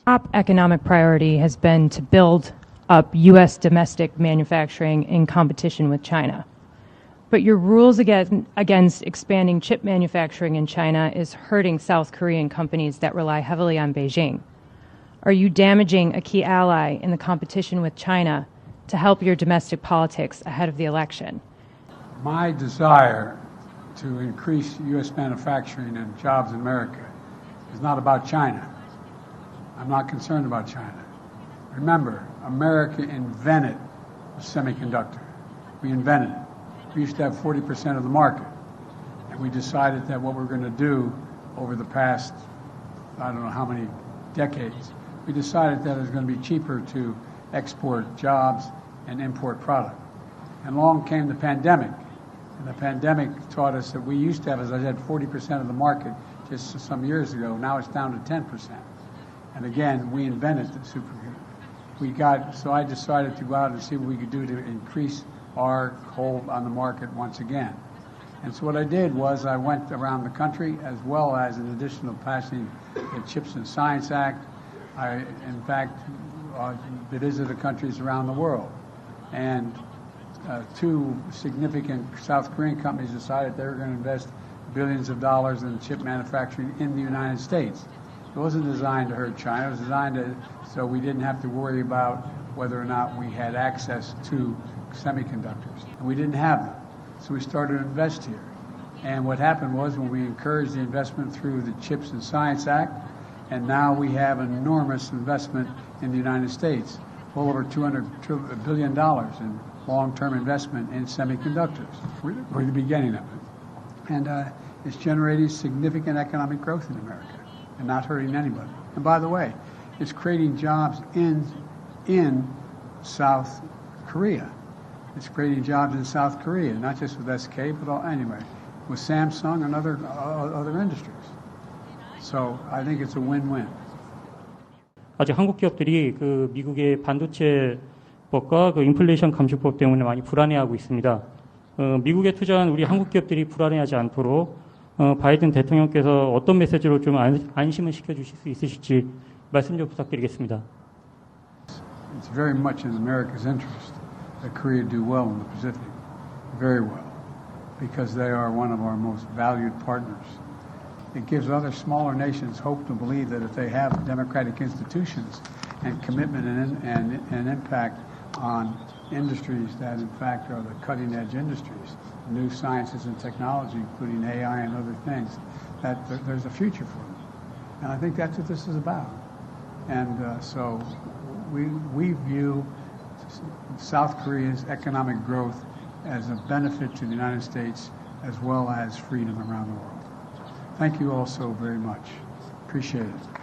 Top economic priority has been to build up U.S. domestic manufacturing in competition with China. But your rules against expanding chip manufacturing in China is hurting South Korean companies that rely heavily on Beijing. Are you damaging a key ally in the competition with China to help your domestic politics ahead of the election? My desire to increase U.S. manufacturing and jobs in America is not about China. I'm not concerned about China. Remember, America invented the semiconductor. We invented it. We used to have 40% of the market. And we decided that what we're going to do over the past, I don't know how many decades, we decided that it was going to be cheaper to export jobs and import product. And along came the pandemic. And the pandemic taught us that we used to have, as I said, 40% of the market just some years ago. Now it's down to 10%. And again, we invented the supercomputer. So I decided to go out and see what we could do to increase our hold on the market once again. And so what I did was I went around the country, as well as in addition to passing the CHIPS and Science Act, I, in fact, visited countries around the world. And two significant South Korean companies decided they were going to invest billions of dollars in chip manufacturing in the United States. It wasn't designed to hurt China. It was designed so we didn't have to worry about whether or not we had access to semiconductors. And we didn't have them. So we started to invest here. And what happened was when we encouraged the investment through the CHIPS and Science Act, and now we have enormous investment in the United States, well over $200 billion in long-term investment in semiconductors. We're the beginning of it. And it's generating significant economic growth in America and not hurting anybody. And by the way, it's creating jobs in South Korea. It's creating jobs in South Korea, not just with SK, but anyway, with Samsung and other industries. So I think it's a win-win. 아직 한국 기업들이 그 미국의 반도체법과 그 인플레이션 감축법 때문에 많이 불안해하고 있습니다. 미국에 투자한 우리 한국 기업들이 불안해하지 않도록 바이든 대통령께서 어떤 메시지로 좀 안심을 시켜주실 수 있으실지 말씀 좀 부탁드리겠습니다. It's very much in America's interest that Korea do well in the Pacific, very well, because they are one of our most valued partners. It gives other smaller nations hope to believe that if they have democratic institutions and commitment and impact on industries that in fact are the cutting edge industries, new sciences and technology, including AI and other things, that there's a future for them. And I think that's what this is about. And so we view South Korea's economic growth as a benefit to the United States as well as freedom around the world. Thank you all so very much. Appreciate it.